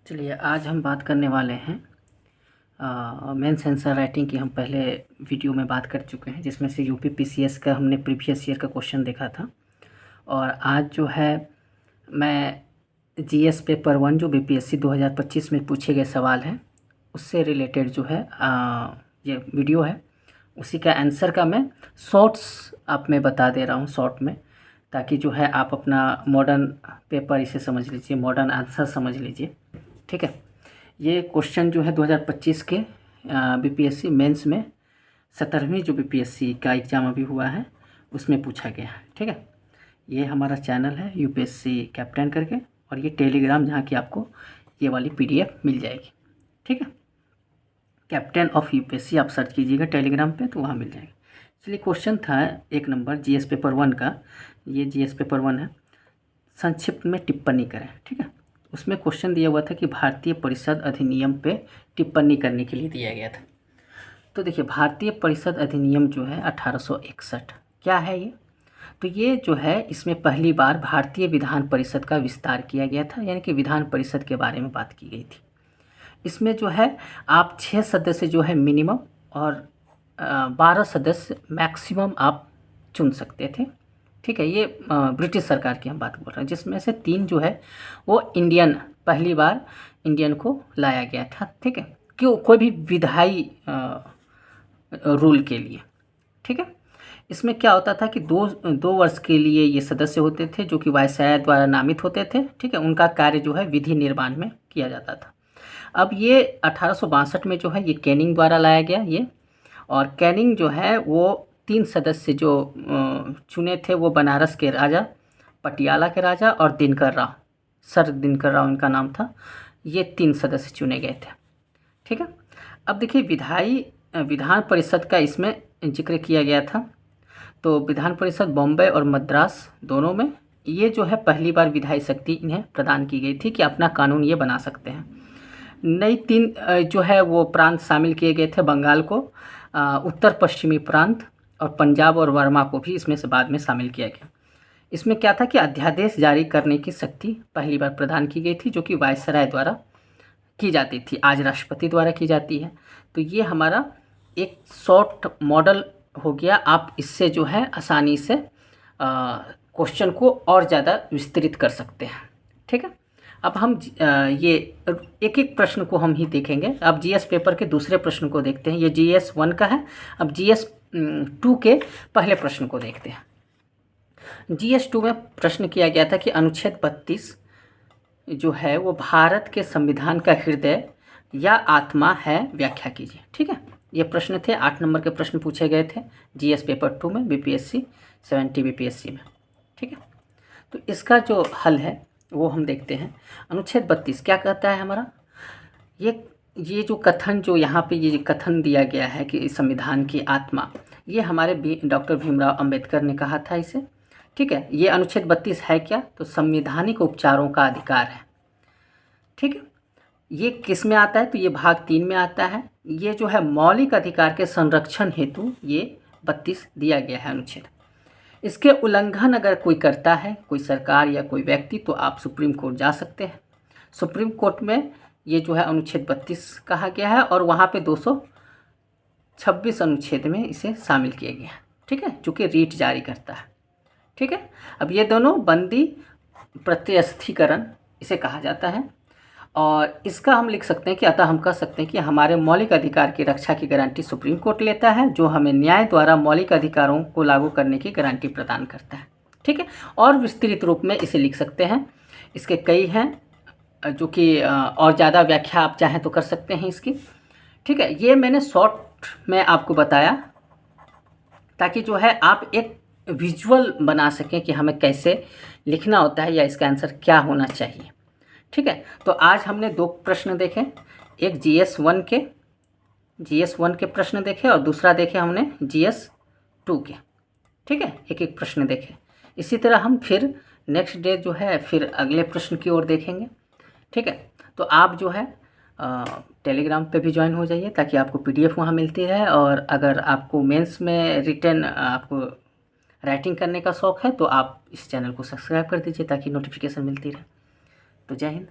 चलिए आज हम बात करने वाले हैं मेंस आंसर राइटिंग की। हम पहले वीडियो में बात कर चुके हैं जिसमें से यूपी पीसीएस का हमने प्रीवियस ईयर का क्वेश्चन देखा था। और आज जो है मैं जीएस पेपर 1 जो बीपीएससी 2025 में पूछे गए सवाल हैं उससे रिलेटेड जो है ये वीडियो है, उसी का आंसर का मैं शॉर्ट्स आप में बता दे रहा हूँ शॉर्ट में, ताकि जो है आप अपना मॉडर्न पेपर इसे समझ लीजिए, मॉडर्न आंसर समझ लीजिए। ठीक है, ये क्वेश्चन जो है 2025 के बीपीएससी मेंस में 17वीं जो बीपीएससी का एग्ज़ाम अभी हुआ है उसमें पूछा गया है। ठीक है, ये हमारा चैनल है यूपीएससी कैप्टन करके, और ये टेलीग्राम जहाँ की आपको ये वाली पीडीएफ मिल जाएगी। ठीक है, कैप्टन ऑफ यूपीएससी आप सर्च कीजिएगा टेलीग्राम पे तो वहाँ मिल जाएगी। चलिए क्वेश्चन था 1 नंबर जीएस पेपर 1 का, ये जीएस पेपर 1 है। संक्षिप्त में टिप्पणी करें। ठीक है, उसमें क्वेश्चन दिया हुआ था कि भारतीय परिषद अधिनियम पे टिप्पणी करने के लिए दिया गया था। तो देखिए भारतीय परिषद अधिनियम जो है 1861 क्या है ये, तो ये जो है इसमें पहली बार भारतीय विधान परिषद का विस्तार किया गया था, यानी कि विधान परिषद के बारे में बात की गई थी। इसमें जो है आप 6 सदस्य जो है मिनिमम और 12 सदस्य मैक्सिमम आप चुन सकते थे। ठीक है, ये ब्रिटिश सरकार की हम बात बोल रहे हैं, जिसमें से 3 जो है वो इंडियन, पहली बार इंडियन को लाया गया था। ठीक है, क्यों, कोई भी विधायी रूल के लिए। ठीक है, इसमें क्या होता था कि दो वर्ष के लिए ये सदस्य होते थे जो कि वायसराय द्वारा नामित होते थे। ठीक है, उनका कार्य जो है विधि निर्माण में किया जाता था। अब ये 1862 में जो है ये कैनिंग द्वारा लाया गया ये, और कैनिंग जो है वो 3 सदस्य जो चुने थे वो बनारस के राजा, पटियाला के राजा और दिनकर राव, सर दिनकर राव इनका नाम था। ये 3 सदस्य चुने गए थे। ठीक है, अब देखिए विधान परिषद का इसमें जिक्र किया गया था। तो विधान परिषद बॉम्बे और मद्रास दोनों में ये जो है पहली बार विधायी शक्ति इन्हें प्रदान की गई थी कि अपना कानून ये बना सकते हैं। नई 3 जो है वो प्रांत शामिल किए गए थे, बंगाल को, उत्तर पश्चिमी प्रांत और पंजाब और वर्मा को भी इसमें से बाद में शामिल किया गया। इसमें क्या था कि अध्यादेश जारी करने की शक्ति पहली बार प्रदान की गई थी जो कि वायसराय द्वारा की जाती थी, आज राष्ट्रपति द्वारा की जाती है। तो ये हमारा एक शॉर्ट मॉडल हो गया, आप इससे जो है आसानी से क्वेश्चन को और ज़्यादा विस्तृत कर सकते हैं। ठीक है, अब हम ये एक एक प्रश्न को हम ही देखेंगे। अब जीएस पेपर के दूसरे प्रश्न को देखते हैं, ये जीएस 1 का है। अब जीएस 2 के पहले प्रश्न को देखते हैं। जीएस 2 में प्रश्न किया गया था कि अनुच्छेद 32 जो है वो भारत के संविधान का हृदय या आत्मा है, व्याख्या कीजिए। ठीक है, ये प्रश्न थे, 8 नंबर के प्रश्न पूछे गए थे जीएस पेपर 2 में, बीपीएससी 70 बीपीएससी में। ठीक है, तो इसका जो हल है वो हम देखते हैं। अनुच्छेद 32 क्या कहता है हमारा, ये जो कथन, जो यहाँ पे ये कथन दिया गया है कि संविधान की आत्मा, ये हमारे डॉक्टर भीमराव अंबेडकर ने कहा था इसे। ठीक है, ये अनुच्छेद 32 है क्या, तो संवैधानिक उपचारों का अधिकार है। ठीक है, ये किस में आता है, तो ये भाग 3 में आता है। ये जो है मौलिक अधिकार के संरक्षण हेतु ये 32 दिया गया है अनुच्छेद। इसके उल्लंघन अगर कोई करता है, कोई सरकार या कोई व्यक्ति, तो आप सुप्रीम कोर्ट जा सकते हैं। सुप्रीम कोर्ट में ये जो है अनुच्छेद 32 कहा गया है, और वहाँ पे 226 अनुच्छेद में इसे शामिल किया गया है। ठीक है, चूँकि रीट जारी करता है। ठीक है, अब ये दोनों बंदी प्रत्यस्थीकरण इसे कहा जाता है, और इसका हम लिख सकते हैं कि अतः हम कह सकते हैं कि हमारे मौलिक अधिकार की रक्षा की गारंटी सुप्रीम कोर्ट लेता है, जो हमें न्याय द्वारा मौलिक अधिकारों को लागू करने की गारंटी प्रदान करता है। ठीक है, और विस्तृत रूप में इसे लिख सकते हैं। इसके कई हैं जो कि और ज़्यादा व्याख्या आप चाहें तो कर सकते हैं इसकी। ठीक है, ये मैंने शॉर्ट में आपको बताया ताकि जो है आप एक विजुअल बना सकें कि हमें कैसे लिखना होता है या इसका आंसर क्या होना चाहिए। ठीक है, तो आज हमने 2 प्रश्न देखे, एक जीएस 1 के प्रश्न देखे और दूसरा देखे हमने जीएस 2 के। ठीक है, एक एक प्रश्न देखे। इसी तरह हम फिर नेक्स्ट डे जो है फिर अगले प्रश्न की ओर देखेंगे। ठीक है, तो आप जो है टेलीग्राम पे भी ज्वाइन हो जाइए ताकि आपको पीडीएफ वहाँ मिलती रहे, और अगर आपको मेंस में रिटन आपको राइटिंग करने का शौक़ है तो आप इस चैनल को सब्सक्राइब कर दीजिए ताकि नोटिफिकेशन मिलती रहे। तो जय हिंद।